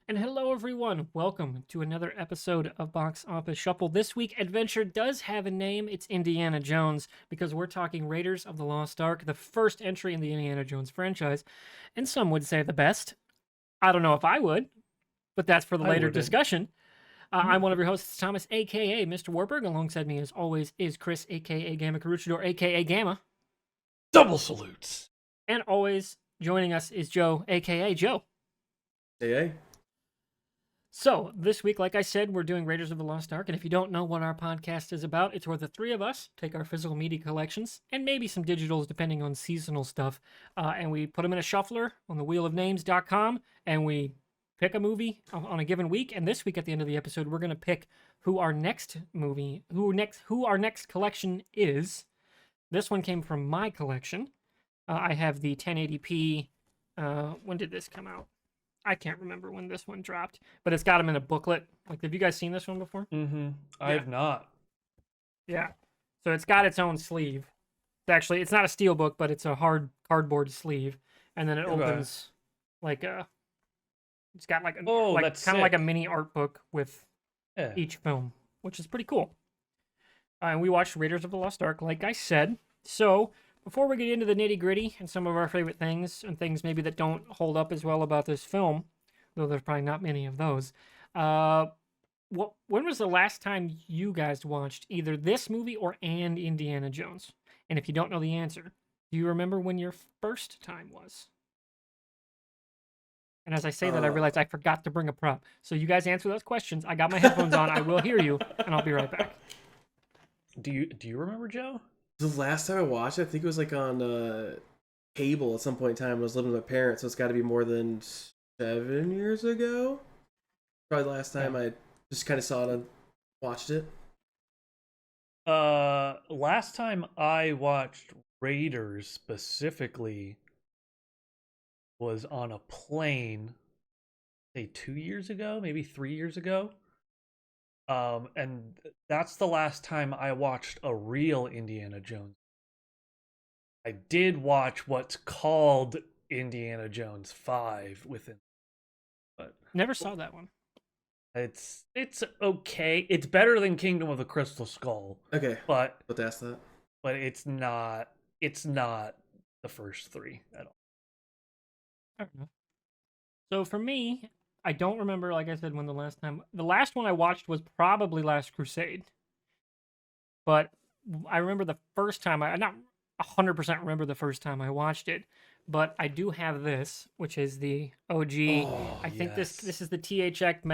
And hello, everyone. Welcome to another episode of Box Office Shuffle. This week, adventure does have a name. It's Indiana Jones, because we're talking Raiders of the Lost Ark, the first entry in the Indiana Jones franchise, and some would say the best. I don't know if I would, but that's for the I later wouldn't. discussion. I'm one of your hosts, Thomas, aka Mr. Warburg. Alongside me, as always, is Chris, aka Gamma Caruchador, aka Gamma. Double salutes. And always joining us is Joe, aka Joe. Hey. So, this week, like I said, we're doing Raiders of the Lost Ark, and if you don't know what our podcast is about, it's where the three of us take our physical media collections, and maybe some digitals depending on seasonal stuff, and we put them in a shuffler on the wheelofnames.com, and we pick a movie on a given week, and this week at the end of the episode, we're going to pick who our next collection is. This one came from my collection. I have the 1080p, when did this come out? I can't remember when this one dropped, but it's got them in a booklet. Like, have you guys seen this one before? Mm-hmm. I have not. Yeah. So it's got its own sleeve. It's not a steel book, but it's a hard cardboard sleeve, and then it Okay. opens like a. It's got like a That's kind of like a sick. mini art book with Yeah. each film, which is pretty cool. And we watched Raiders of the Lost Ark, like I said. So before we get into the nitty gritty and some of our favorite things and things maybe that don't hold up as well about this film, though there's probably not many of those. When was the last time you guys watched either this movie or Indiana Jones? And if you don't know the answer, do you remember when your first time was? And as I say that, I realize I forgot to bring a prop. So you guys answer those questions. I got my headphones on. I will hear you, and I'll be right back. Do you remember, Joe? The last time I watched it, I think it was like on cable at some point in time. I was living with my parents, so it's got to be more than 7 years ago. Probably the last time I just kind of saw it and watched it. Last time I watched Raiders specifically was on a plane, say 2 years ago, maybe 3 years ago. And that's the last time I watched a real Indiana Jones. I did watch what's called Indiana Jones 5 within, but Never saw that one. it's okay. It's better than Kingdom of the Crystal Skull, Okay, but ask that. it's not the first three at all. Fair enough. So for me, I don't remember, like I said, when the last one I watched was probably Last Crusade. But I remember the first time, I not 100% remember the first time I watched it, but I do have this, which is the OG. Oh, I think yes. this is the THX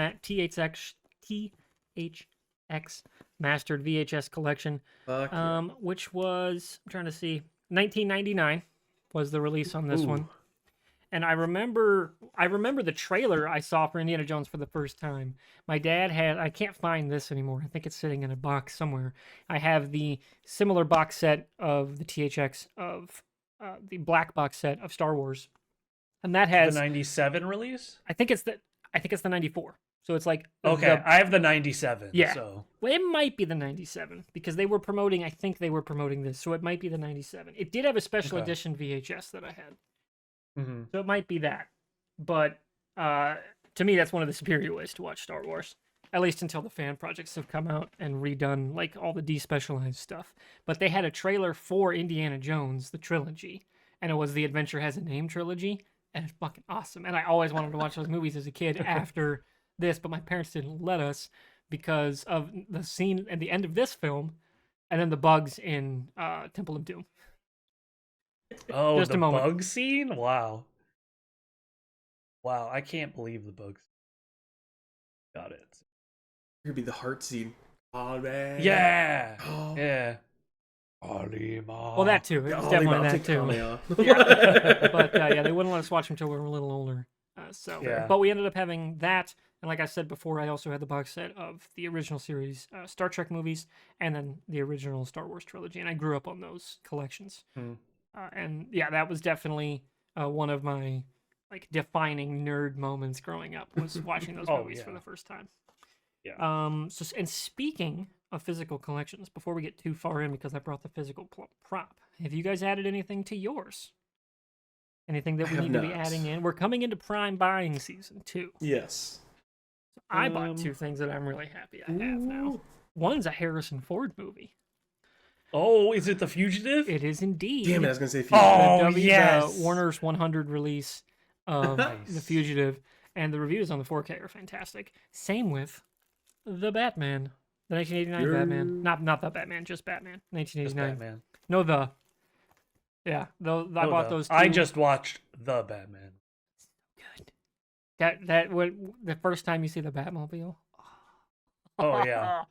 Mastered VHS collection, Fuck yeah. which was, I'm trying to see, 1999 was the release on this one. Ooh. And I remember the trailer I saw for Indiana Jones for the first time. My dad had, I can't find this anymore. I think it's sitting in a box somewhere. I have the similar box set of the THX of the black box set of Star Wars. And that has The 97 release? I think it's the 94. So it's like Okay, I have the 97. Yeah. So Well, it might be the 97 because they were promoting, I think they were promoting this. So it might be the 97. It did have a special Okay. edition VHS that I had. mhm. So it might be that. But to me, that's one of the superior ways to watch Star Wars. At least until the fan projects have come out and redone like all the despecialized stuff. But they had a trailer for Indiana Jones, the trilogy, and it was the Adventure Has a Name trilogy, and it's fucking awesome. And I always wanted to watch those movies as a kid after this, but my parents didn't let us because of the scene at the end of this film, and then the bugs in Temple of Doom. Oh, Just the a moment. bug scene? Wow. Wow, I can't believe the bugs. Got it. It could be the heart scene. Oh man. Yeah. Oh. Yeah. Alima. Well, that too. It was Oh, definitely I'll that take too. Tommy off. But yeah, they wouldn't let us watch them until we were a little older. Yeah. But we ended up having that, and like I said before, I also had the box set of the original series Star Trek movies, and then the original Star Wars trilogy, and I grew up on those collections. Hmm. And yeah, that was definitely one of my like defining nerd moments growing up was watching those Oh, movies for yeah. the first time. Yeah. So and speaking of physical collections, before we get too far in, because I brought the physical prop, have you guys added anything to yours? Anything that I we have need to be not. adding in? We're coming into prime buying season too. Yes. I bought two things that I'm really happy I have now. Ooh. One's a Harrison Ford movie. Oh, is it The Fugitive? It is indeed. Damn it, I was gonna say Oh, Fugitive. yes. Warner's 100 release of Nice. The Fugitive, and the reviews on the 4K are fantastic. Same with The Batman, the 1989 Batman. Not the Batman, just Batman, Just 1989. Batman. No, I No, bought those two. I just watched The Batman. Good. The first time you see the Batmobile. Oh, yeah.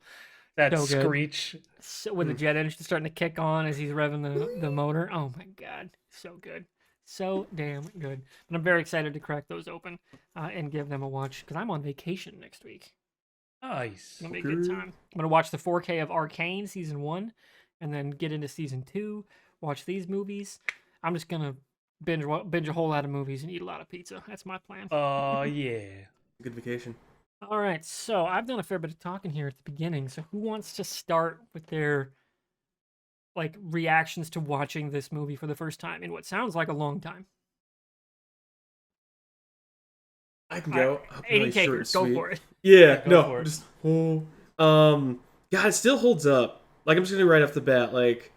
That So good. screech. So, with the jet engine starting to kick on as he's revving the motor. Oh my god, so good, so damn good. But I'm very excited to crack those open and give them a watch because I'm on vacation next week. Nice. It's gonna be a good time. I'm gonna watch the 4K of Arcane season 1, and then get into season 2. Watch these movies. I'm just gonna binge a whole lot of movies and eat a lot of pizza. That's my plan. Yeah. Good vacation. All right, so I've done a fair bit of talking here at the beginning. So who wants to start with their reactions to watching this movie for the first time in what sounds like a long time? I can go. I'll be really 80 short and takers, go sweet. for it. Yeah, Go no, for it. just God, it still holds up. Like I'm just gonna right off the bat, like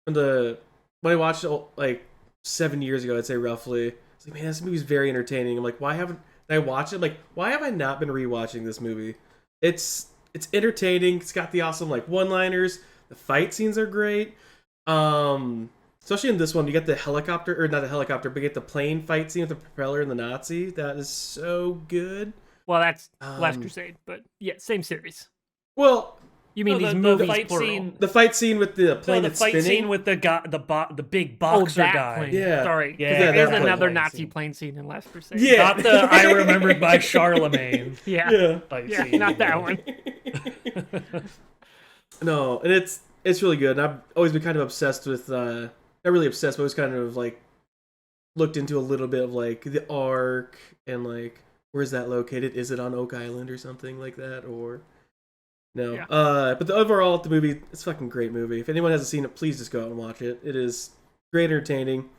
when I watched it like 7 years ago, I'd say roughly. It's like, man, this movie's very entertaining. I'm like, why haven't I watched it? I'm like, why have I not been rewatching this movie? It's entertaining. It's got the awesome like one-liners. The fight scenes are great. Especially in this one, you get the helicopter, or not the helicopter, but you get the plane fight scene with the propeller and the Nazi. That is so good. Well, that's Last Um, Crusade, but yeah, same series. Well, You mean No, these the movies, fight plural. scene. the fight scene with the No, plane the that's fight spinning. scene with the guy, the big Oh, boxer that guy. plane. Yeah. Sorry. 'cause Yeah, there that is plane another plane Nazi scene. plane scene in Last Crusade. Yeah. Not the I remembered by Charlemagne Yeah. Yeah. fight Yeah, scene. not that one. No, and it's really good. And I've always been kind of obsessed with not really obsessed, but always kind of like looked into a little bit of like the Ark and like where's that located? Is it on Oak Island or something like that? Or no. Yeah. But the movie, it's a fucking great movie. If anyone hasn't seen it, please just go out and watch it. It is great entertaining.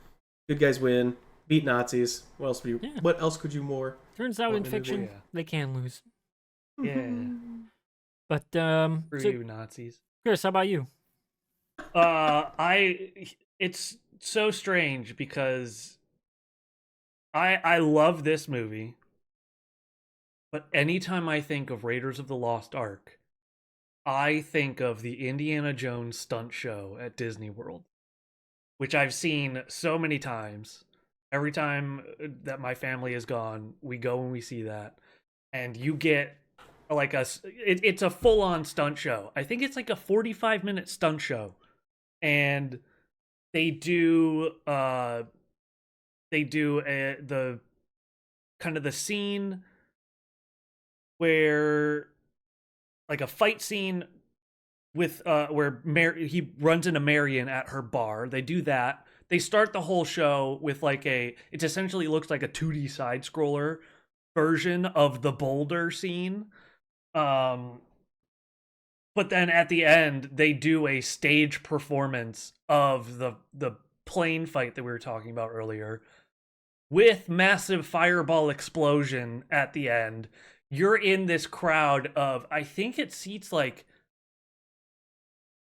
Good guys win. Beat Nazis. Yeah. What else could you more? Turns out What in a movie. fiction, Yeah. they can lose. Yeah. But, Screw so, you, Nazis. Chris, how about you? It's so strange because I love this movie, but anytime I think of Raiders of the Lost Ark, I think of the Indiana Jones stunt show at Disney World, which I've seen so many times. Every time that my family is gone, we go and we see that, and you get like it's a full-on stunt show. I think it's like a 45-minute stunt show, and they do the kind of the scene where like a fight scene with where he runs into Marion at her bar. They do that. They start the whole show with like it essentially looks like a 2D side scroller version of the boulder scene. But then at the end they do a stage performance of the plane fight that we were talking about earlier with massive fireball explosion at the end. You're in this crowd of, I think it seats like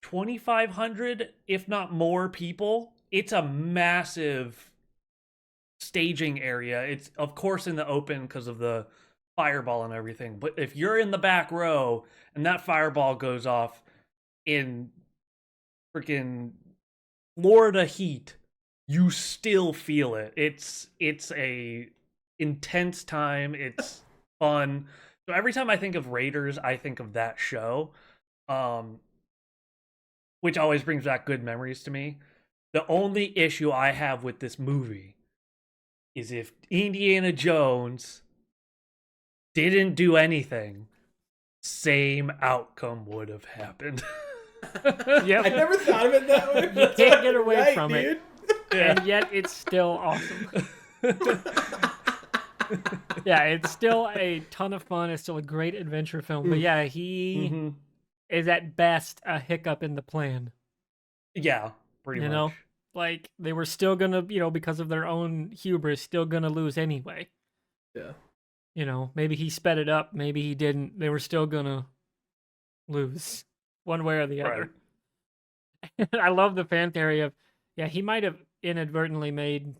2,500, if not more people. It's a massive staging area. It's of course in the open because of the fireball and everything. But if you're in the back row and that fireball goes off in freaking Florida heat, you still feel it. It's a intense time. It's fun. So every time I think of Raiders, I think of that show, which always brings back good memories to me. The only issue I have with this movie is if Indiana Jones didn't do anything, same outcome would have happened. Yep. I never thought of it that way. You can't get away Right, from it. dude. And yet it's still awesome. Yeah, it's still a ton of fun. It's still a great adventure film. But yeah, he Mhm. is at best a hiccup in the plan. Yeah, pretty You much. know? Like, they were still gonna, because of their own hubris, still gonna lose anyway. Yeah. You know, maybe he sped it up, maybe he didn't. They were still gonna lose one way or the Right. other. I love the fan theory of, yeah, he might have inadvertently made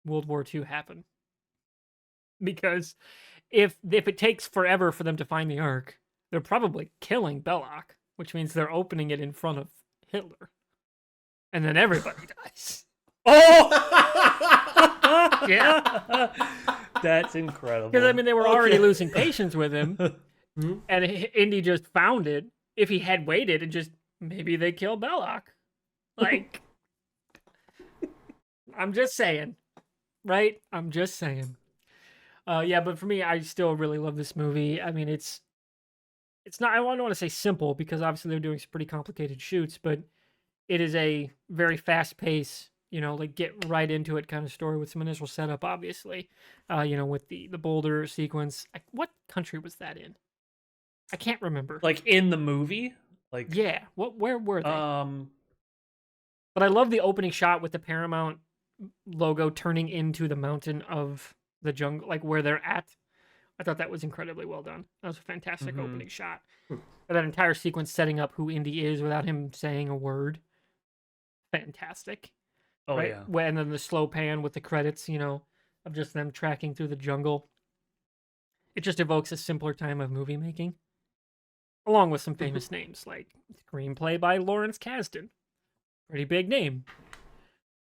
World War II happen because if it takes forever for them to find the Ark, they're probably killing Belloc, which means they're opening it in front of Hitler, and then everybody dies. Oh! Yeah. That's incredible. Because I mean, they were already Okay. losing patience with him, Mhm. and Indy just found it. If he had waited and just maybe they kill Belloc, like I'm just saying, right? I'm just saying. Yeah, but for me, I still really love this movie. I mean, it's not. I don't want to say simple because obviously they're doing some pretty complicated shoots, but it is a very fast pace. You know, like get right into it kind of story with some initial setup. Obviously, you know, with the Boulder sequence. What country was that in? I can't remember. Like in the movie? Like Yeah, where were they? um But I love the opening shot with the Paramount logo turning into the mountain of the jungle, like where they're at. I thought that was incredibly well done. That was a fantastic Mhm. opening shot. But that entire sequence setting up who Indy is without him saying a word. Fantastic. oh Right? yeah. And then the slow pan with the credits, you know, of just them tracking through the jungle. It just evokes a simpler time of movie making. Along with some famous names like screenplay by Lawrence Kasdan. Pretty big name.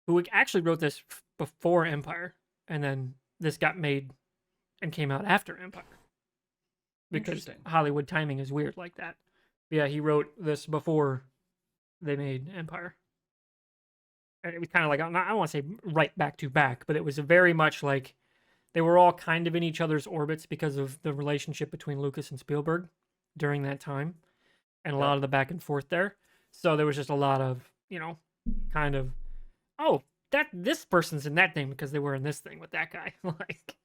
Who actually wrote this before Empire, and then this got made and came out after Empire. Because Interesting. Hollywood timing is weird like that. Yeah, he wrote this before they made Empire. And it was kind of like, I don't want to say right back to back, but it was very much like they were all kind of in each other's orbits because of the relationship between Lucas and Spielberg during that time and a lot Yep. of the back and forth there. So there was just a lot of, you know, kind of, oh, that this person's in that thing because they were in this thing with that guy, like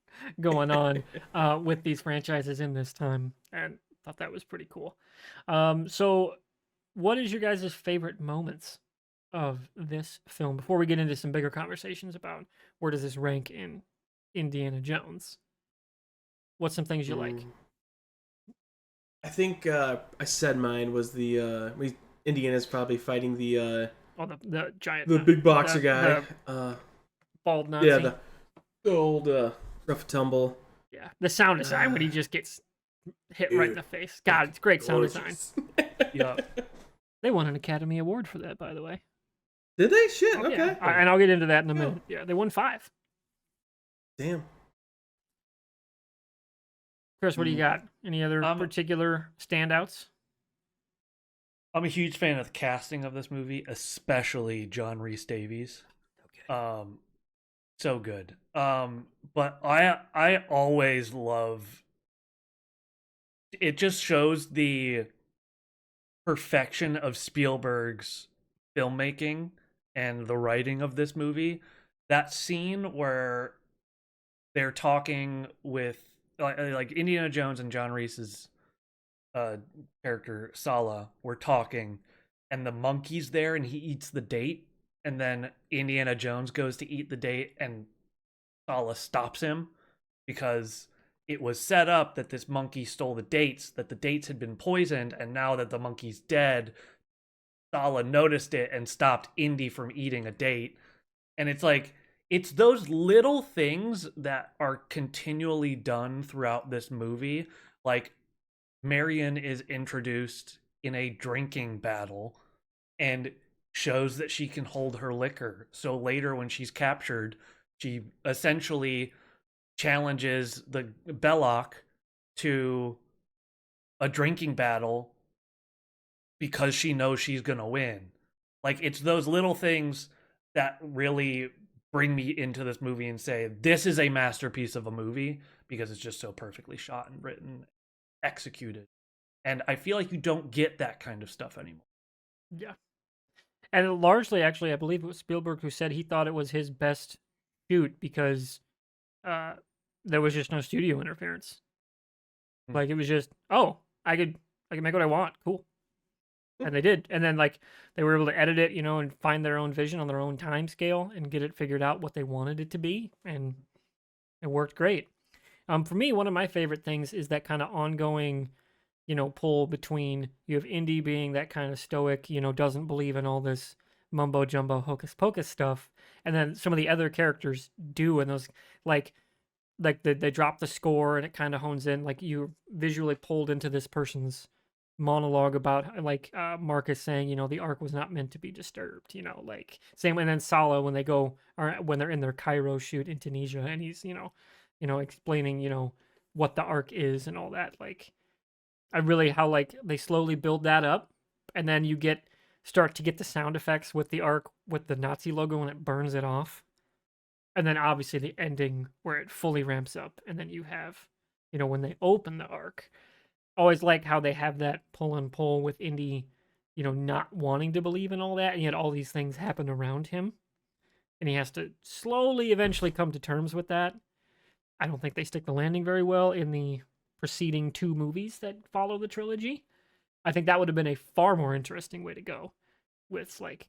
going on with these franchises in this time, and thought that was pretty cool. So, what is your guys' favorite moments of this film before we get into some bigger conversations about where does this rank in Indiana Jones? What's some things you like? I think I said mine was the Indiana's probably fighting Oh, the giant, the big boxer the- guy. the bald Nazi. Yeah, the old rough tumble. Yeah, the sound design when he just gets hit right in the face. God, it's great sound design. Gorgeous. Yeah. They won an Academy Award for that, by the way. Did they? Shit. Oh, Okay. yeah. And I'll get into that in a Oh. minute. Yeah, they won 5. Damn. Chris, what do you got? Any other Um, particular standouts? I'm a huge fan of the casting of this movie, especially John Rhys-Davies. Okay. So good. But I always love it. Just shows the perfection of Spielberg's filmmaking and the writing of this movie. That scene where they're talking with like Indiana Jones and John Reese's character Sala were talking, and the monkey's there, and he eats the date, and then Indiana Jones goes to eat the date, and Sala stops him because it was set up that this monkey stole the dates, that the dates had been poisoned, and now that the monkey's dead, Sala noticed it and stopped Indy from eating a date. And it's like, it's those little things that are continually done throughout this movie. Like, Marion is introduced in a drinking battle and shows that she can hold her liquor. So later when she's captured, she essentially challenges the Belloc to a drinking battle because she knows she's going to win. Like, it's those little things that really bring me into this movie and say, this is a masterpiece of a movie because it's just so perfectly shot and written, executed. And I feel like you don't get that kind of stuff anymore. Yeah. And largely, actually, I believe it was Spielberg who said he thought it was his best shoot because there was just no studio interference. Like, it was just, oh, I could make what I want. Cool. And they did. And then, like, they were able to edit it, you know, and find their own vision on their own time scale and get it figured out what they wanted it to be. And it worked great. For me, one of my favorite things is that kind of ongoing, pull between you have Indy being that kind of stoic, doesn't believe in all this mumbo jumbo hocus pocus stuff, and then some of the other characters do, and those they drop the score and it kind of hones in, like you're visually pulled into this person's monologue about Marcus saying, the Ark was not meant to be disturbed, like same. And then Sala when they go, or when they're in their Cairo shoot in Tunisia, and he's explaining what the Ark is and all that. Like I really how like they slowly build that up, and then you start to get the sound effects with the Ark with the Nazi logo when it burns it off, and then obviously the ending where it fully ramps up, and then you have when they open the Ark. Always like how they have that pull and pull with Indy, not wanting to believe in all that, and yet all these things happen around him, and he has to slowly eventually come to terms with that. I don't think they stick the landing very well in the preceding 2 movies that follow the trilogy. I think that would have been a far more interesting way to go with, like,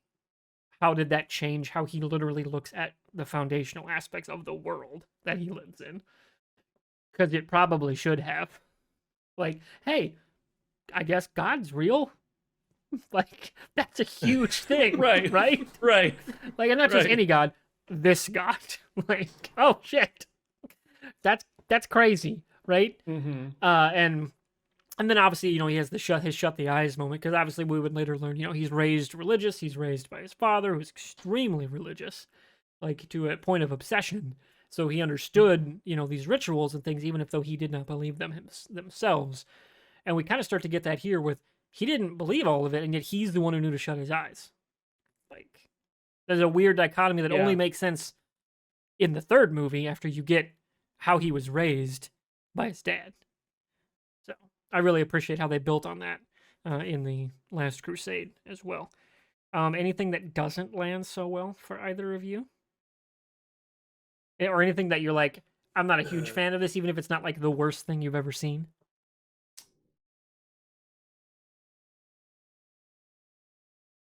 how did that change how he literally looks at the foundational aspects of the world that he lives in? Because it probably should have. Like, hey, I guess God's real. Like, that's a huge thing. Right. Right? Right. Like, and not just any God, this God. Like, oh shit. That's crazy, right? Mm-hmm. And then obviously, he has his shut the eyes moment, because obviously we would later learn, he's raised religious, he's raised by his father, who's extremely religious, like to a point of obsession. So he understood, these rituals and things, even if though he did not believe them themselves. And we kind of start to get that here with, he didn't believe all of it, and yet he's the one who knew to shut his eyes. Like, there's a weird dichotomy that only makes sense in the 3rd movie after you get how he was raised by his dad. So I really appreciate how they built on that in the Last Crusade as well. Anything that doesn't land so well for either of you? Or anything that you're like, I'm not a huge fan of this, even if it's not like the worst thing you've ever seen?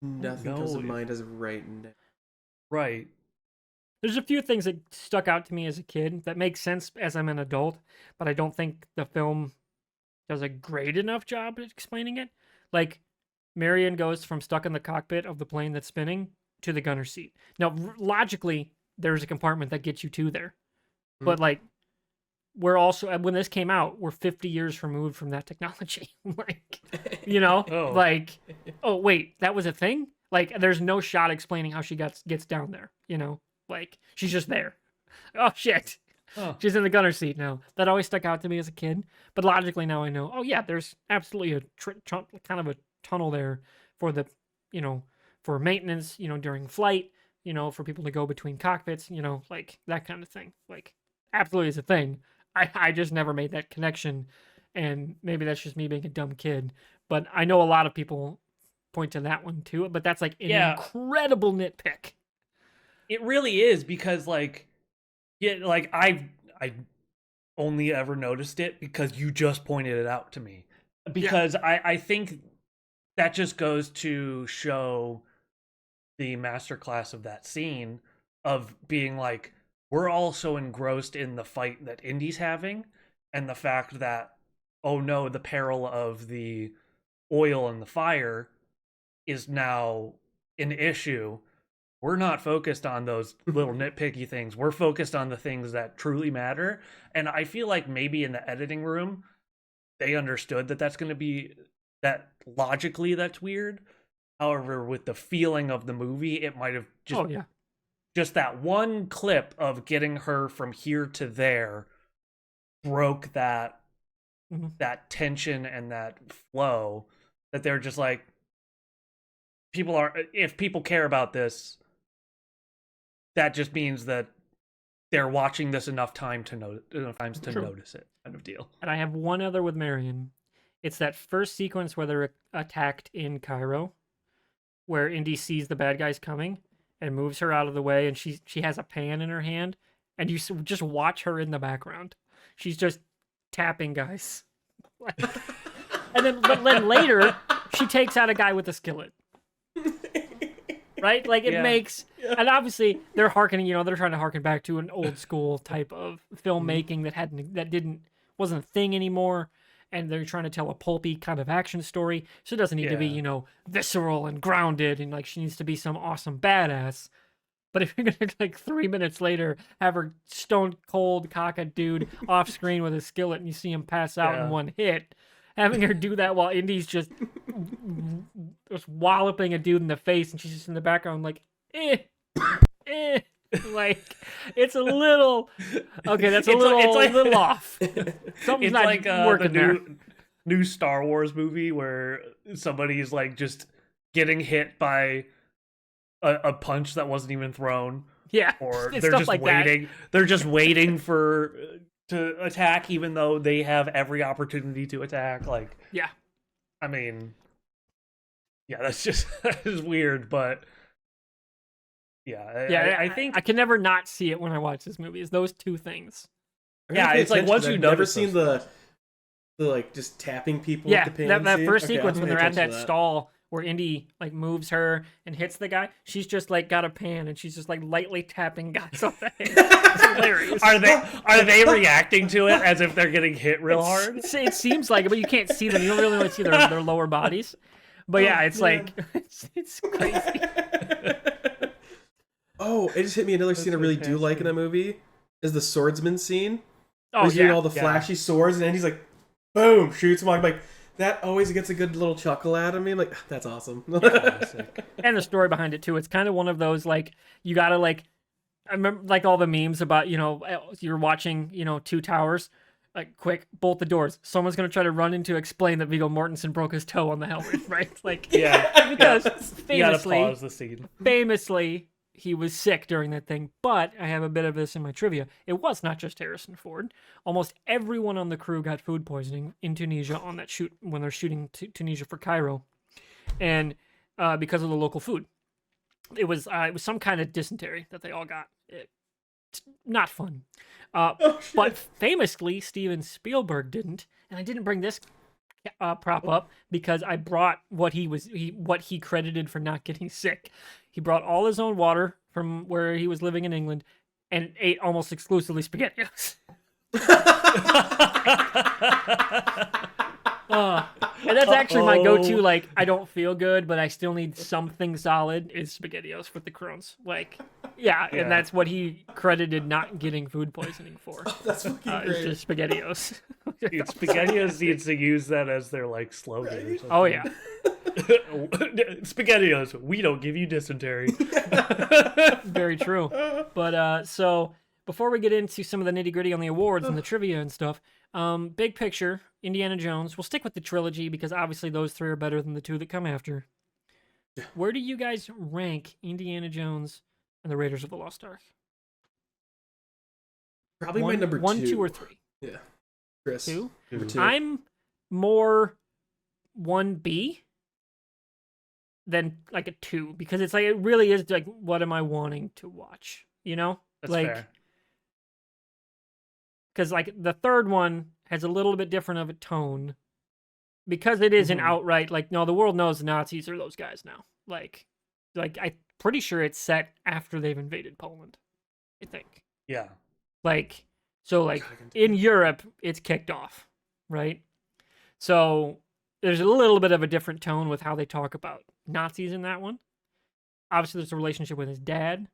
Nothing comes to mind as of right now. Right. There's a few things that stuck out to me as a kid that make sense as I'm an adult, but I don't think the film does a great enough job at explaining it. Like, Marion goes from stuck in the cockpit of the plane that's spinning to the gunner seat. Now, logically, there's a compartment that gets you to there. Mm-hmm. But, like, we're also, when this came out, we're 50 years removed from that technology. Like, like, oh, wait, that was a thing? Like, there's no shot explaining how she gets down there, Like, she's just there. Oh, shit. Oh. She's in the gunner seat now. That always stuck out to me as a kid. But logically now I know, oh, yeah, there's absolutely a kind of a tunnel there for the, for maintenance, during flight, for people to go between cockpits, like that kind of thing. Like, absolutely is a thing. I just never made that connection. And maybe that's just me being a dumb kid. But I know a lot of people point to that one too. But that's like an incredible nitpick. It really is, because like I only ever noticed it because you just pointed it out to me. Because I think that just goes to show the masterclass of that scene of being like, we're all so engrossed in the fight that Indy's having, and the fact that, oh no, the peril of the oil and the fire is now an issue. We're not focused on those little nitpicky things. We're focused on the things that truly matter. And I feel like maybe in the editing room, they understood that that's going to be, that logically that's weird. However, with the feeling of the movie, it might have just, just that one clip of getting her from here to there broke that, that tension and that flow, that they're just like, if people care about this, that just means that they're watching this enough times to notice it, kind of deal. And I have one other with Marion. It's that first sequence where they're attacked in Cairo, where Indy sees the bad guys coming and moves her out of the way, and she has a pan in her hand, and you just watch her in the background. She's just tapping guys. and then later, she takes out a guy with a skillet. right? Like it Yeah. makes, and obviously they're harkening, they're trying to harken back to an old school type of filmmaking that wasn't a thing anymore, and they're trying to tell a pulpy kind of action story. So it doesn't need to be, Yeah. visceral and grounded, and like she needs to be some awesome badass. But if you're gonna like 3 minutes later have her stone cold cock a dude off screen with a skillet and you see him pass out in Yeah. one hit, having her do that while Indy's just walloping a dude in the face and she's just in the background like, eh, like it's a little okay. That's a little off. Something's It's not like working the there. new Star Wars movie where somebody's like just getting hit by a punch that wasn't even thrown, Yeah, or it's they're stuff just like that. waiting. They're just waiting for to attack, even though they have every opportunity to attack. Like, Yeah. I mean, yeah, that's just that is weird, but yeah, Yeah, I think I can never not see it when I watch this movie. Is those two things. I gotta yeah, pay it's like attention, once 'cause you I've never notice seen those the like just tapping people Yeah, with the pan that scene. first Okay, sequence I'll when pay they're at attention that to stall where Indy like moves her and hits the guy, she's just like got a pan and she's just like lightly tapping guys on the head. It's hilarious. are they reacting to it as if they're getting hit real hard? It seems like it, but you can't see them. You don't really see their lower bodies. But yeah, it's man. like it's crazy. Oh, it just hit me. Another scene I really do like in that movie is the swordsman scene. Oh He's doing all yeah, the flashy swords, and then he's like, boom, shoots him. I'm like, that always gets a good little chuckle out of me. I'm like, that's awesome. and the story behind it too. It's kind of one of those like you gotta like. I remember like all the memes about you're watching Two Towers. Like, quick, bolt the doors. Someone's gonna try to run in to explain that Viggo Mortensen broke his toe on the helmet, right? Like, Yeah, because you gotta pause the scene. famously, he was sick during that thing. But I have a bit of this in my trivia. It was not just Harrison Ford. Almost everyone on the crew got food poisoning in Tunisia on that shoot when they're shooting Tunisia for Cairo, and because of the local food, it was some kind of dysentery that they all got. It's not fun. But famously, Steven Spielberg didn't, and I didn't bring this prop up because I brought what he credited for not getting sick. He brought all his own water from where he was living in England, and ate almost exclusively SpaghettiOs. And that's actually my go-to. Like, I don't feel good, but I still need something solid. Is SpaghettiOs with the Crohn's. Like, yeah, and that's what he credited not getting food poisoning for. That's fucking great. It's just SpaghettiOs. SpaghettiOs needs to use that as their like slogan or something. Oh yeah, SpaghettiOs, we don't give you dysentery. very true. But so before we get into some of the nitty-gritty on the awards and the trivia and stuff, big picture, Indiana Jones. We'll stick with the trilogy because obviously those three are better than the two that come after. Where do you guys rank Indiana Jones and the Raiders of the Lost Ark? Probably my number one, two. 2, or 3? Yeah. Chris. Two? Number two. I'm more 1B than like a 2 because it's like it really is like what am I wanting to watch? That's like fair. because like the third one has a little bit different of a tone because it is an outright like no, the world knows the Nazis are those guys now. Like I'm pretty sure it's set after they've invaded Poland. I think. Yeah. Like so like in Europe it's kicked off, right? So there's a little bit of a different tone with how they talk about Nazis in that one. Obviously there's a relationship with his dad.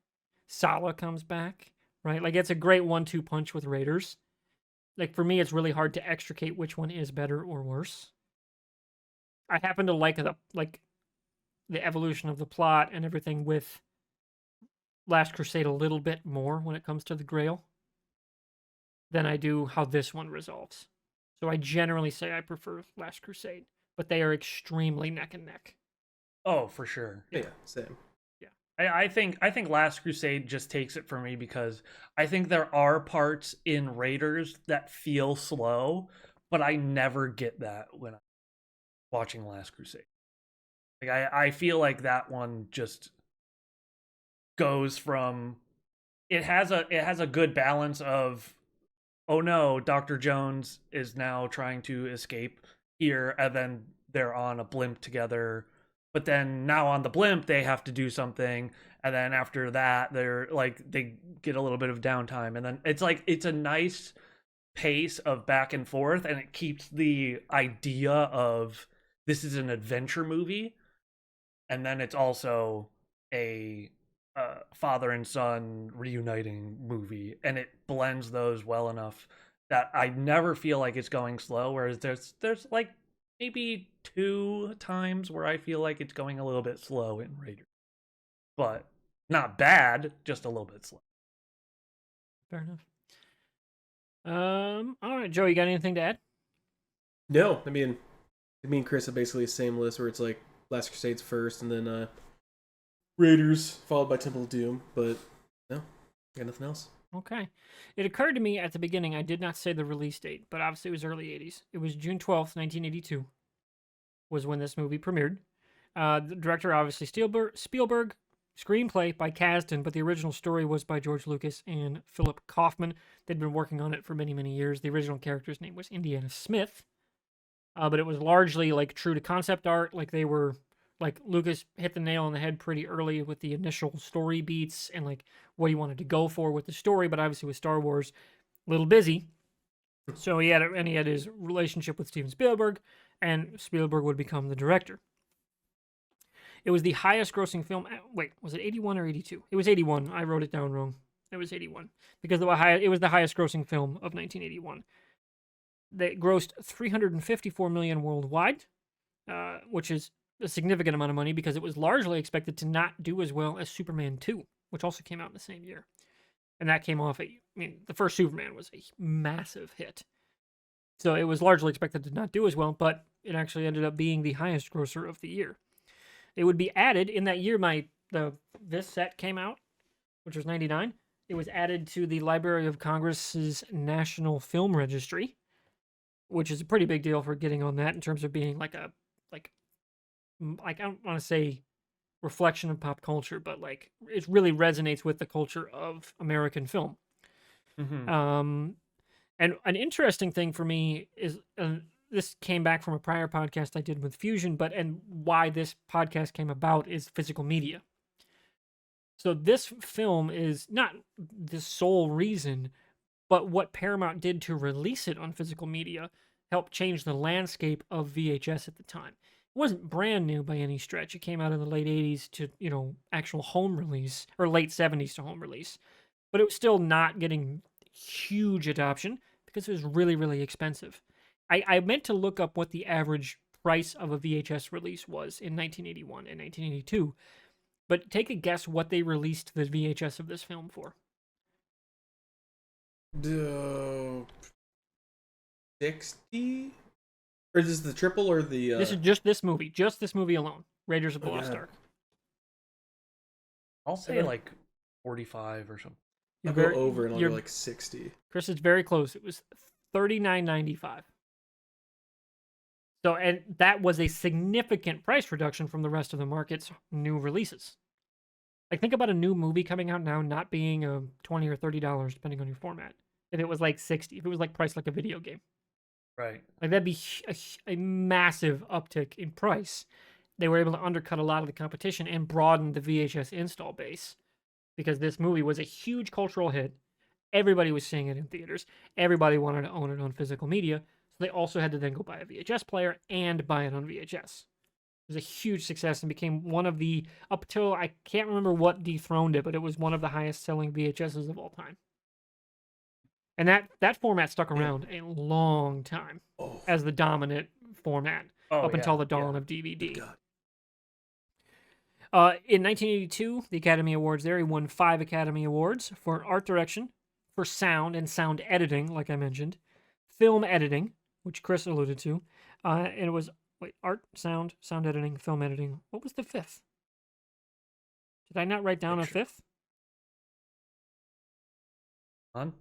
Sala comes back, right? Like it's a great 1-2 punch with Raiders. Like for me it's really hard to extricate which one is better or worse. I happen to like the evolution of the plot and everything with Last Crusade a little bit more when it comes to the Grail than I do how this one resolves. So I generally say I prefer Last Crusade, but they are extremely neck and neck. Oh, for sure. Yeah, same. I think Last Crusade just takes it for me because I think there are parts in Raiders that feel slow, but I never get that when I'm watching Last Crusade. Like I feel like that one just goes from it has a good balance of oh no, Dr. Jones is now trying to escape here, and then they're on a blimp together but then now on the blimp they have to do something, and then after that they're like they get a little bit of downtime, and then it's like it's a nice pace of back and forth, and it keeps the idea of this is an adventure movie, and then it's also a father and son reuniting movie, and it blends those well enough that I never feel like it's going slow. Whereas there's like maybe 2 times where I feel like it's going a little bit slow in Raiders, but not bad, just a little bit slow. Fair enough. All right, Joe, you got anything to add? No, I mean, me and Chris have basically the same list where it's like Last Crusades first, and then Raiders followed by Temple of Doom. But no, got nothing else. Okay. It occurred to me at the beginning I did not say the release date, but obviously it was early 80s. It was June 12th, 1982 was when this movie premiered. The director, obviously Spielberg. Screenplay by Kasdan, but the original story was by George Lucas and Philip Kaufman. They'd been working on it for many, many years. The original character's name was Indiana Smith, but it was largely like true to concept art. Like they were, like Lucas hit the nail on the head pretty early with the initial story beats and like what he wanted to go for with the story. But obviously with Star Wars, a little busy, so he had his relationship with Steven Spielberg, and Spielberg would become the director. It was the highest grossing film. Wait, was it 81 or 82? It was 81. I wrote it down wrong. It was 81 because it was the highest grossing film of 1981. They grossed $354 million worldwide, which is a significant amount of money because it was largely expected to not do as well as Superman 2, which also came out in the same year. And that came off the first Superman was a massive hit. So it was largely expected to not do as well, but it actually ended up being the highest grosser of the year. It would be added in that year. This set came out, which was 99. It was added to the Library of Congress's National Film Registry, which is a pretty big deal for getting on that in terms of being like I don't want to say reflection of pop culture, but like it really resonates with the culture of American film. Mm-hmm. And an interesting thing for me is. This came back from a prior podcast I did with Fusion, and why this podcast came about is physical media. So this film is not the sole reason, but what Paramount did to release it on physical media helped change the landscape of VHS at the time. It wasn't brand new by any stretch. It came out in the late 80s to, actual home release, or late 70s to home release. But it was still not getting huge adoption because it was really, really expensive. I meant to look up what the average price of a VHS release was in 1981 and 1982, but take a guess what they released the VHS of this film for. 60? Or is this the triple or the... This is just this movie alone. Raiders of the Lost Ark. I'll say like 45 or something. I'll go over and I'll go like 60. Chris is very close. It was $39.95. So, and that was a significant price reduction from the rest of the market's new releases. Like, think about a new movie coming out now not being $20 or $30, depending on your format. If it was like 60, if it was like priced like a video game. Right. Like, that'd be a massive uptick in price. They were able to undercut a lot of the competition and broaden the VHS install base because this movie was a huge cultural hit. Everybody was seeing it in theaters. Everybody wanted to own it on physical media. So they also had to then go buy a VHS player and buy it on VHS. It was a huge success and became one of the, up till, I can't remember what dethroned it, but it was one of the highest selling VHSs of all time. And that format stuck around a long time as the dominant format up until the dawn of DVD. In 1982, the Academy Awards there, he won 5 Academy Awards for art direction, for sound and sound editing, like I mentioned, film editing, which Chris alluded to, and it was art, sound editing, film editing. What was the 5th? Did I not write down a 5th? On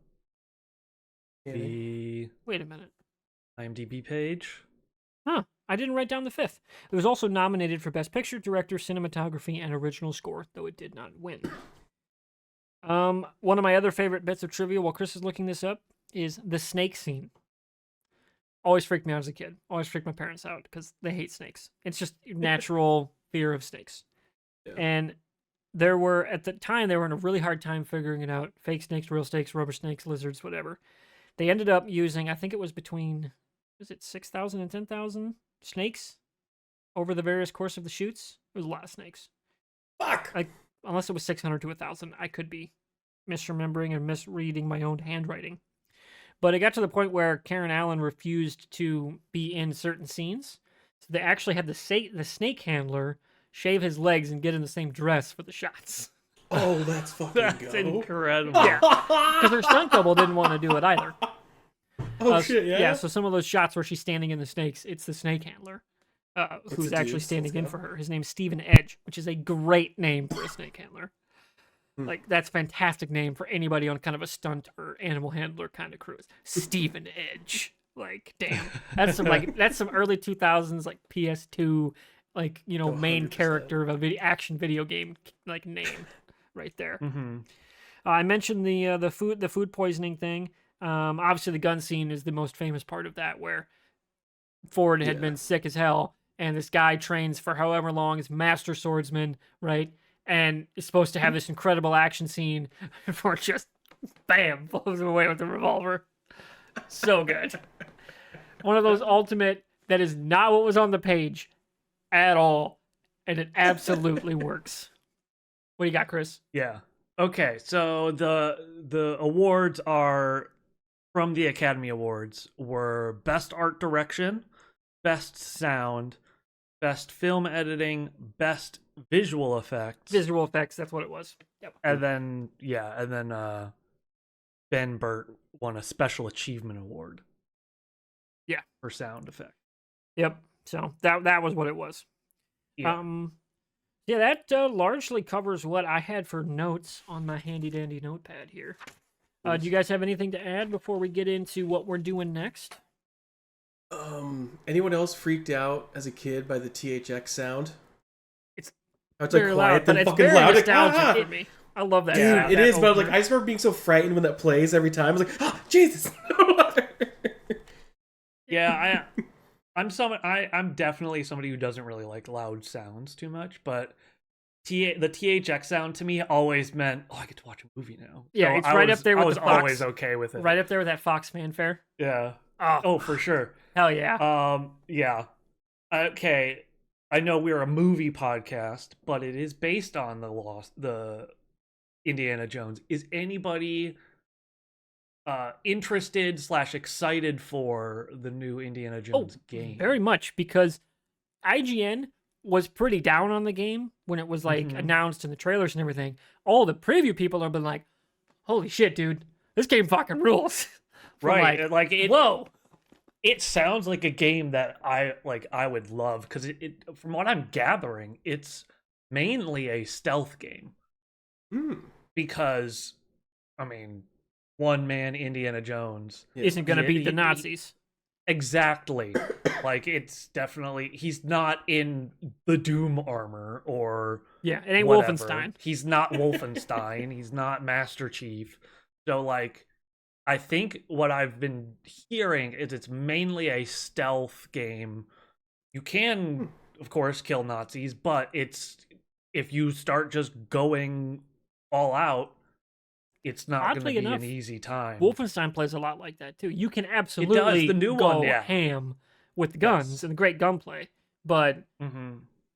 the wait a minute. IMDb page. Huh. I didn't write down the 5th. It was also nominated for Best Picture, Director, Cinematography, and Original Score, though it did not win. One of my other favorite bits of trivia while Chris is looking this up is the snake scene. Always freaked me out as a kid. Always freaked my parents out because they hate snakes. It's just natural fear of snakes. Yeah. And at the time, they were in a really hard time figuring it out. Fake snakes, real snakes, rubber snakes, lizards, whatever. They ended up using, I think it was between, 6,000 and 10,000 snakes over the various course of the shoots. It was a lot of snakes. Fuck. Unless it was 600 to 1,000. I could be misremembering and misreading my own handwriting. But it got to the point where Karen Allen refused to be in certain scenes. So they actually had the snake handler shave his legs and get in the same dress for the shots. Oh, that's fucking That's go. incredible. Yeah. Because her stunt double didn't want to do it either. Oh shit, yeah. Yeah, so some of those shots where she's standing in the snakes, it's the snake handler who's the actually dude? standing in Let's for go. her. His name's Stephen Edge, which is a great name for a snake handler. Like, that's a fantastic name for anybody on kind of a stunt or animal handler kind of cruise. Stephen Edge. Like, damn. That's some early 2000s, like, PS2, like, main 100%. character of a action video game, like, name right there. Mm-hmm. I mentioned the food poisoning thing. Obviously, the gun scene is the most famous part of that, where Ford had been sick as hell, and this guy trains for however long, is master swordsman, right? And is supposed to have this incredible action scene before just bam blows him away with the revolver. So good. One of those ultimate that is not what was on the page at all, and it absolutely works. What do you got, Chris? Yeah. Okay, so the awards are from the Academy Awards were Best Art Direction, Best Sound, Best Film Editing, Best Visual Effects. Visual effects, that's what it was. Yep. And then Ben Burt won a Special Achievement Award. Yeah. For sound effect. Yep. So that was what it was. Yeah. Yeah, that largely covers what I had for notes on my handy dandy notepad here. Do you guys have anything to add before we get into what we're doing next? Anyone else freaked out as a kid by the THX sound? It's How it's very like quiet loud, but then it's fucking very loud. Like, nostalgic for me. I love that. Dude, sound, it that is, but like opener. I just remember being so frightened when that plays every time. I was like, oh, Jesus. Yeah, I'm definitely somebody who doesn't really like loud sounds too much, but the THX sound to me always meant, I get to watch a movie now. Yeah, So it's right up there with I was the Fox. always okay with it. Right up there with that Fox fanfare. Yeah. Oh, Oh, for sure. hell yeah. Yeah. Okay. I know we're a movie podcast, but it is based on the Indiana Jones. Is anybody interested / excited for the new Indiana Jones game? Very much, because IGN was pretty down on the game when it was like announced in the trailers and everything. All the preview people have been like, holy shit, dude, this game fucking rules. Right. Whoa. It sounds like a game that I would love, because it from what I'm gathering, it's mainly a stealth game. Because, I mean, one man Indiana Jones isn't going to beat the Nazis. Exactly. Like, it's definitely, he's not in the Doom armor or it ain't whatever. Wolfenstein. He's not Wolfenstein. He's not Master Chief. So, like, I think what I've been hearing is it's mainly a stealth game. You can, of course, kill Nazis, but if you start just going all out, it's not going to be an easy time. Wolfenstein plays a lot like that too. You can absolutely The new go one, yeah. ham with the guns and the great gunplay, but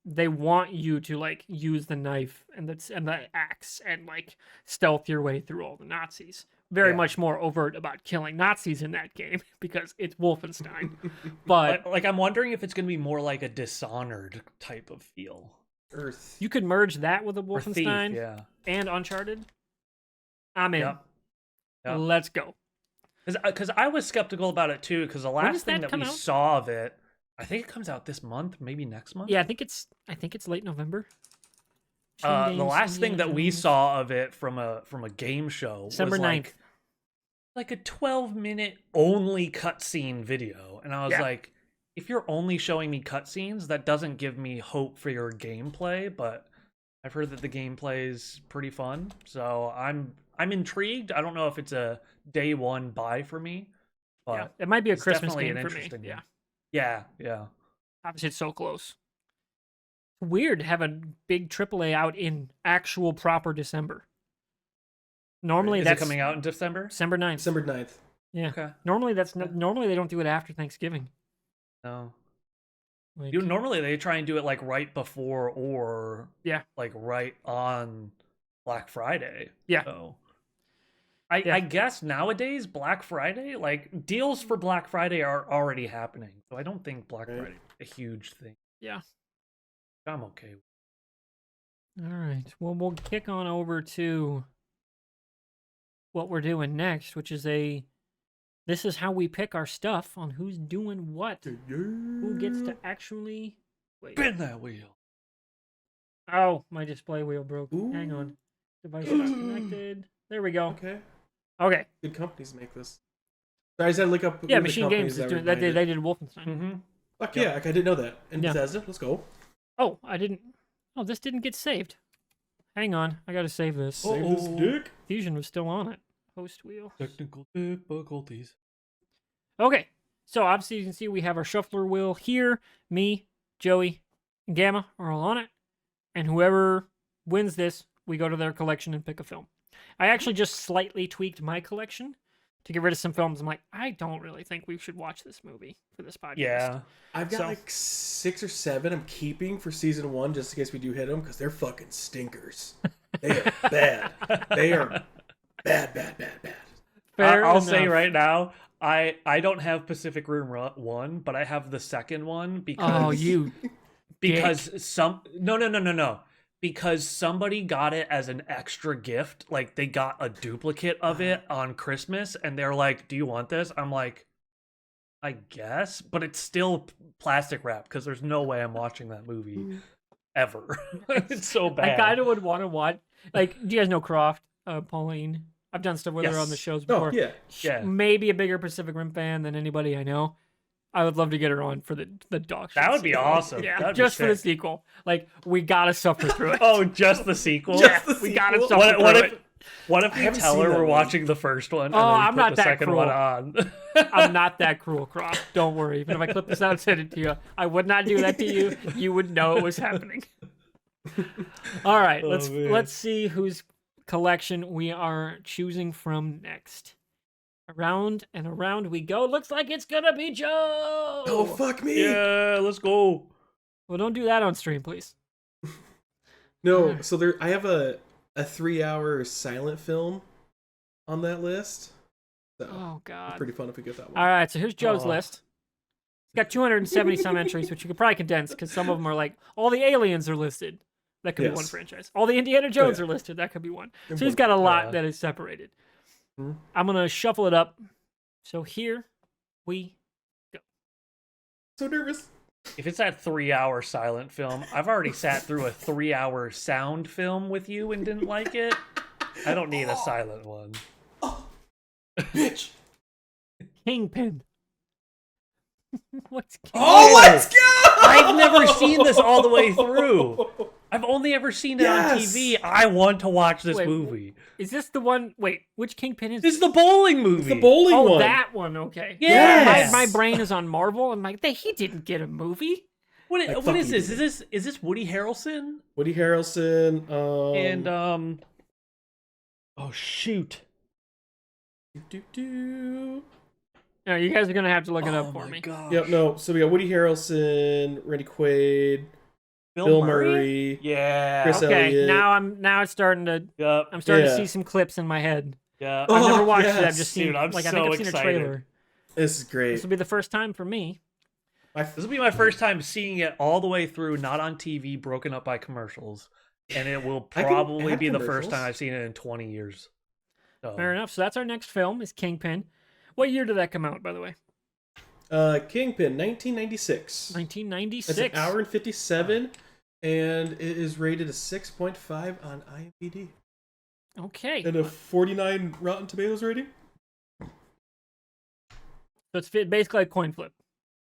they want you to like use the knife and the axe and like stealth your way through all the Nazis. Very much more overt about killing Nazis in that game because it's Wolfenstein. But like, I'm wondering if it's going to be more like a Dishonored type of feel. Earth. you could merge that with a Or Thief, Wolfenstein yeah. and Uncharted. I'm in. Yep. Yep. Let's go. Because I was skeptical about it too, because the does last thing that that we come out? saw of it, I think it comes out this month, maybe next month. Yeah, I think it's late November. The last thing that we saw of it from a game show December was 9th. like a 12-minute only cutscene video, and I was like, if you're only showing me cutscenes, that doesn't give me hope for your gameplay. But I've heard that the gameplay is pretty fun, so I'm intrigued. I don't know if it's a day one buy for me, but it might be a it's Christmas definitely game an for me. interesting Yeah, game. Yeah. obviously it's so close. Weird to have a big AAA out in actual proper December. Normally Is that's it coming out in December? December 9th. December 9th. Yeah. Okay. Normally that's Yeah. normally they don't do it after Thanksgiving. No. Like, Normally they try and do it like right before or Yeah. like right on Black Friday. Yeah. So Yeah. I guess nowadays Black Friday, like deals for Black Friday are already happening. So I don't think Black Right. Friday is a huge thing. Yeah. I'm okay with All right. Well, we'll kick on over to what we're doing next, which is this is how we pick our stuff on who's doing what. Who gets to actually wait. spin that wheel. Oh, my display wheel broke. Ooh. Hang on. Device not connected. There we go. Okay. Okay. Good companies make this. Sorry, I just had to look up. Yeah, who the Machine companies Games is were doing that. They behind it. did Wolfenstein. Mm-hmm. Fuck yeah, like, I didn't know that. And Yeah. Bethesda, let's go. Oh, I didn't. Oh, this didn't get saved. Hang on. I gotta save this. Save this dick. Fusion was still on it. Host wheel. Technical difficulties. Okay. So obviously you can see we have our shuffler wheel here. Me, Joey, and Gamma are all on it. And whoever wins this, we go to their collection and pick a film. I actually just slightly tweaked my collection to get rid of some films. I'm like, I don't really think we should watch this movie for this podcast. Yeah. I've got So- like 6 or 7 I'm keeping for season 1 just in case we do hit them because they're fucking stinkers. They are bad. They are bad. Fair I'll say enough. right now, I don't have Pacific Rim 1, but I have the second one because Oh, you. because no. Because somebody got it as an extra gift. Like they got a duplicate of it on Christmas and they're like, "Do you want this?" I'm like, "I guess," but it's still plastic wrap because there's no way I'm watching that movie ever. It's so bad. I kind of would want to watch. Like, do you guys know Croft, Pauline? I've done stuff with her on the Yes. shows Oh, before. yeah. Yeah. Maybe a bigger Pacific Rim fan than anybody I know. I would love to get her on for the dog shit That would be sequel. awesome. Yeah, That'd be just for the sick. sequel. Like, we gotta suffer through it. Oh, just the sequel? Just the we gotta sequel? suffer What through if it. what if I we haven't tell seen her that we're one. watching the first one and Oh, then we I'm put not the that second cruel. one on? I'm not that cruel, Croft. Don't worry. Even if I clip this out and send it to you, I would not do that to you. You would know it was happening. All right, Oh, man. let's see whose collection we are choosing from next. Around and around we go. Looks like it's gonna be Joe. Oh, fuck me. Yeah, let's go. Well, don't do that on stream, please. No, so there I have a 3-hour silent film on that list. So Oh it's God. pretty fun if we get that one. All right, so here's Joe's Aw. list. It's got 270 some entries, which you could probably condense because some of them are like all the aliens are listed. That could be one Yes. franchise. All the Indiana Jones yeah. are listed. That could be one. So And he's one- got a lot Yeah. that is separated. Mhm. I'm gonna shuffle it up. So here we So nervous. If it's that 3-hour silent film, I've already sat through a 3-hour sound film with you and didn't like it. I don't need a silent one. Bitch. Kingpin. What's Kingpin? Oh, let's go! I've never seen this all the way through. I've only ever seen it on Yes! TV. I want to watch this Wait, movie. Is this the one? Wait, which Kingpin is This is the bowling movie. It's the bowling Oh, one. that one. Okay. Yes! My brain is on Marvel. I'm like, he didn't get a movie. What Like, is fuck this? you. Is this Woody Harrelson? Woody Harrelson. And oh shoot. Do. No, you guys are gonna have to look it Oh up for my me. gosh. Yep, no. So we got Woody Harrelson, Randy Quaid, Bill Murray. Yeah. Chris Okay, Elliott. now it's starting to. Yep. I'm starting to Yeah. see some clips in my head. Yeah. Oh, I've never watched it. I've yes. just seen. Dude, I'm like I so think I've seen excited. a trailer. This is great. This will be the first time for me. This will be my first time seeing it all the way through, not on TV, broken up by commercials. And it will I probably have be the first commercials. time I've seen it in 20 years. So, Fair enough. So that's our next film is Kingpin. What year did that come out, by the way? Kingpin, 1996. 1996. It's an hour and 57, and it is rated a 6.5 on IMDb. Okay. And a 49 Rotten Tomatoes rating? So it's basically a coin flip.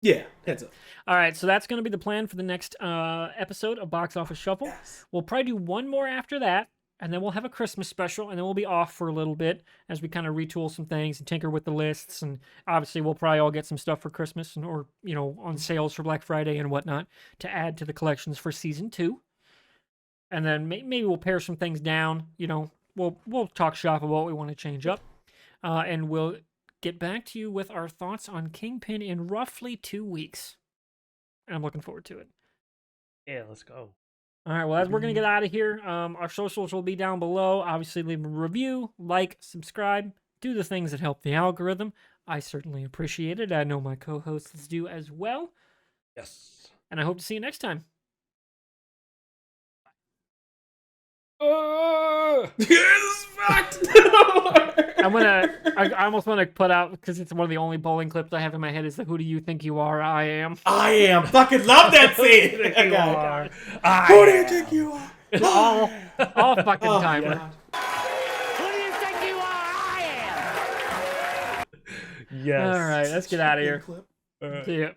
Yeah, heads up. All right, so that's going to be the plan for the next episode of Box Office Shuffle. Yes. We'll probably do one more after that, and then we'll have a Christmas special, and then we'll be off for a little bit as we kind of retool some things and tinker with the lists. And obviously, we'll probably all get some stuff for Christmas or on sales for Black Friday and whatnot to add to the collections for season 2. And then maybe we'll pare some things down. We'll talk shop about what we want to change up, and we'll get back to you with our thoughts on Kingpin in roughly 2 weeks. And I'm looking forward to it. Yeah, let's go. All right, well, as we're going to get out of here, our socials will be down below. Obviously, leave a review, like, subscribe, do the things that help the algorithm. I certainly appreciate it. I know my co-hosts do as well. Yes. And I hope to see you next time. Yes, fucked. I almost want to put out, because it's one of the only bowling clips I have in my head, is the "Who do you think you are? I am." I am. Fucking love that scene. You are. Who do you think you are? all fucking time. Yeah. Who do you think you are? I am. Yes. All right, let's get out of here. Clip. All right. See ya.